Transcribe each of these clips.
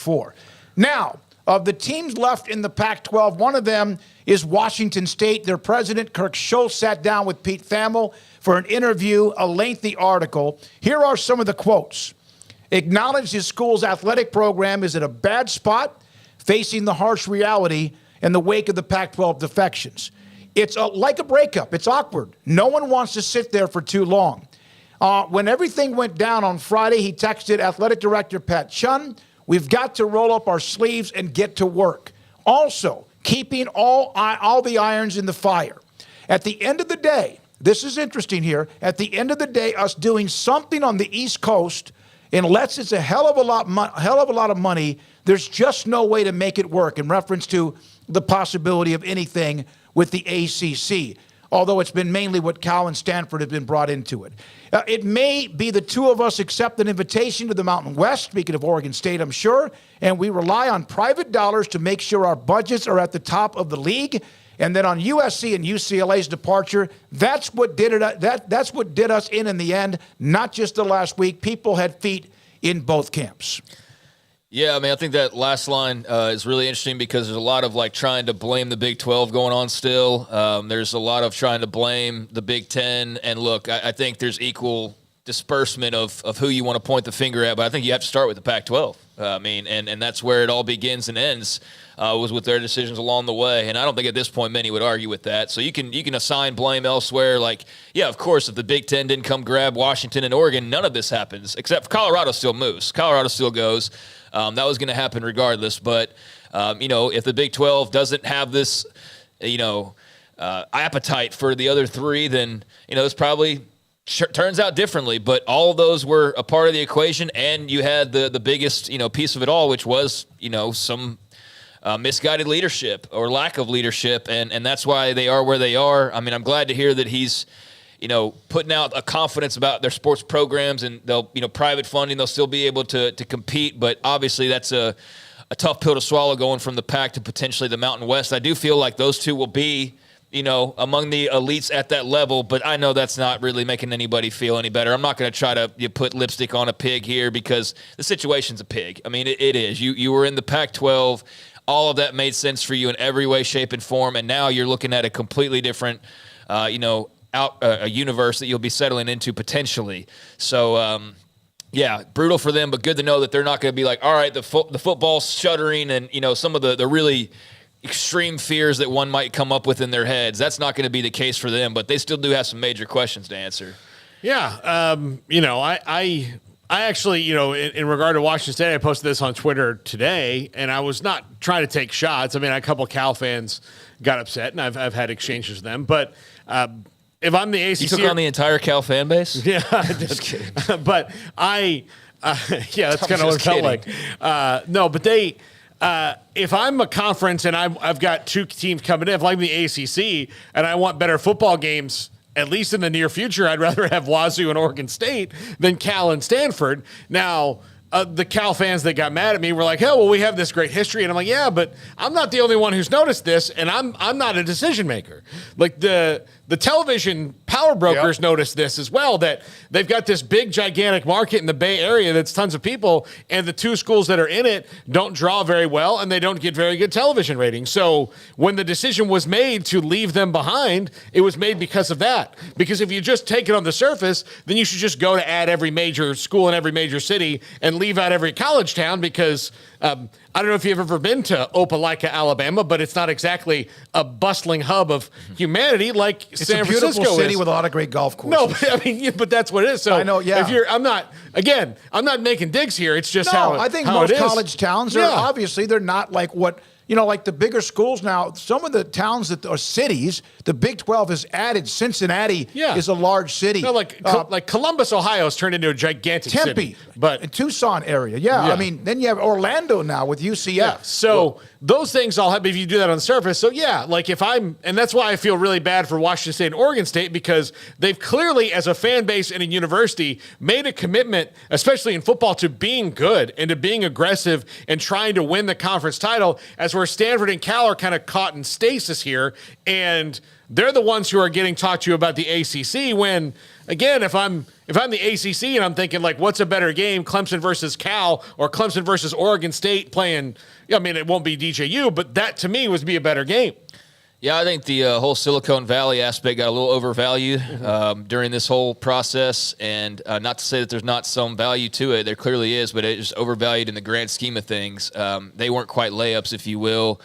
4. Now, of the teams left in the Pac-12, one of them is Washington State. Their president, Kirk Schultz, sat down with Pete Thamel for an interview, a lengthy article. Here are some of the quotes. Acknowledged his school's athletic program is at a bad spot, facing the harsh reality in the wake of the Pac-12 defections. It's like a breakup. It's awkward. No one wants to sit there for too long. When everything went down on Friday, he texted athletic director Pat Chun, "We've got to roll up our sleeves and get to work." Also, keeping all the irons in the fire. At the end of the day, this is interesting here, at the end of the day, us doing something on the East Coast, unless it's a hell of a lot of money, there's just no way to make it work, in reference to the possibility of anything with the ACC, although it's been mainly what Cal and Stanford have been brought into it. It may be the two of us accept an invitation to the Mountain West, speaking of Oregon State, I'm sure, and we rely on private dollars to make sure our budgets are at the top of the league. And then on USC and UCLA's departure, that's what did it. That's what did us in the end, not just the last week. People had feet in both camps. Yeah, I mean, I think that last line is really interesting because there's a lot of trying to blame the Big 12 going on still. There's a lot of trying to blame the Big 10. And look, I think there's equal disbursement of who you want to point the finger at, but I think you have to start with the Pac-12. I mean, and that's where it all begins and ends, was with their decisions along the way. And I don't think at this point many would argue with that. So you can assign blame elsewhere. Yeah, of course, if the Big 10 didn't come grab Washington and Oregon, none of this happens, except Colorado still moves. Colorado still goes. That was going to happen regardless. But, if the Big 12 doesn't have this, appetite for the other three, then, it's probably turns out differently. But all of those were a part of the equation. And you had the biggest, piece of it all, which was, some misguided leadership or lack of leadership. And that's why they are where they are. I mean, I'm glad to hear that he's, putting out a confidence about their sports programs, and they'll, private funding, they'll still be able to compete. But obviously that's a tough pill to swallow going from the Pac to potentially the Mountain West. I do feel like those two will be, among the elites at that level, but I know that's not really making anybody feel any better. I'm not going to try to put lipstick on a pig here because the situation's a pig. I mean, it is. You were in the Pac-12. All of that made sense for you in every way, shape, and form, and now you're looking at a completely different, a universe that you'll be settling into potentially. So, yeah, brutal for them, but good to know that they're not going to be like, all right, the football's shuddering and, some of the really extreme fears that one might come up with in their heads. That's not going to be the case for them, but they still do have some major questions to answer. Yeah. I actually, in regard to Washington State, I posted this on Twitter today, and I was not trying to take shots. I mean, a couple of Cal fans got upset, and I've had exchanges with them, but, if I'm the ACC, you took on the entire Cal fan base. Yeah, just kidding. But yeah, that's kind of what it felt like. No, but if I'm a conference and I've got two teams coming in, if I'm the ACC and I want better football games, at least in the near future, I'd rather have Wazoo and Oregon State than Cal and Stanford. Now, the Cal fans that got mad at me were like, "Oh, well, we have this great history," and I'm like, "Yeah, but I'm not the only one who's noticed this, and I'm not a decision maker." Like the television power brokers noticed this as well, that they've got this big, gigantic market in the Bay Area that's tons of people, and the two schools that are in it don't draw very well, and they don't get very good television ratings. So when the decision was made to leave them behind, it was made because of that. Because if you just take it on the surface, then you should just go to add every major school in every major city and leave out every college town, because I don't know if you've ever been to Opelika, Alabama, but it's not exactly a bustling hub of humanity like San Francisco is. It's a beautiful city with a lot of great golf courses. No, but that's what it is. So I know, yeah. I'm not making digs here. It's just I think most college towns are obviously they're not like what. Like the bigger schools now, some of the towns that are cities, the Big 12 has added. Cincinnati is a large city. No, like Columbus, Ohio has turned into a gigantic city. But in Tucson area, I mean, then you have Orlando now with UCF. Yeah. So those things all happen if you do that on the surface. So and that's why I feel really bad for Washington State and Oregon State, because they've clearly, as a fan base and a university, made a commitment, especially in football, to being good and to being aggressive and trying to win the conference title, as we're where Stanford and Cal are kind of caught in stasis here, and they're the ones who are getting talked to about the ACC. When again, if I'm the ACC and I'm thinking like, what's a better game, Clemson versus Cal or Clemson versus Oregon State playing? I mean, it won't be DJU, but that to me would be a better game. Yeah, I think the whole Silicon Valley aspect got a little overvalued during this whole process. And not to say that there's not some value to it. There clearly is, but it's just overvalued in the grand scheme of things. They weren't quite layups, if you will.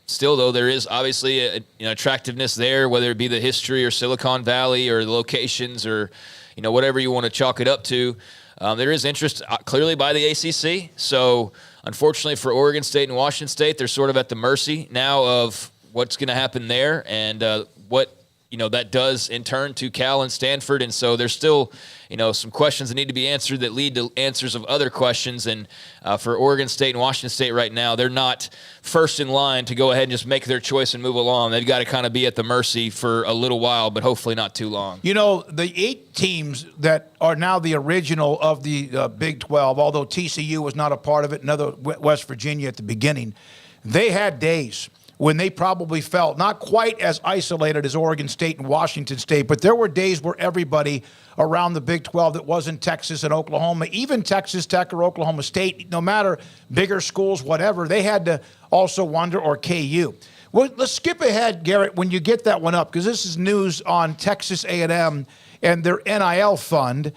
Still, though, there is obviously attractiveness there, whether it be the history or Silicon Valley or the locations or, whatever you want to chalk it up to. There is interest clearly by the ACC. So, unfortunately for Oregon State and Washington State, they're sort of at the mercy now of what's going to happen there and what that does in turn to Cal and Stanford. And so there's still some questions that need to be answered that lead to answers of other questions. And for Oregon State and Washington State right now, they're not first in line to go ahead and just make their choice and move along. They've got to kind of be at the mercy for a little while, but hopefully not too long. The 8 teams that are now the original of the Big 12, although TCU was not a part of it, another West Virginia at the beginning, they had days when they probably felt not quite as isolated as Oregon State and Washington State, but there were days where everybody around the Big 12 that wasn't Texas and Oklahoma, even Texas Tech or Oklahoma State, no matter bigger schools, whatever, they had to also wonder, or KU. Well, let's skip ahead, Garrett, when you get that one up, because this is news on Texas A&M and their NIL fund.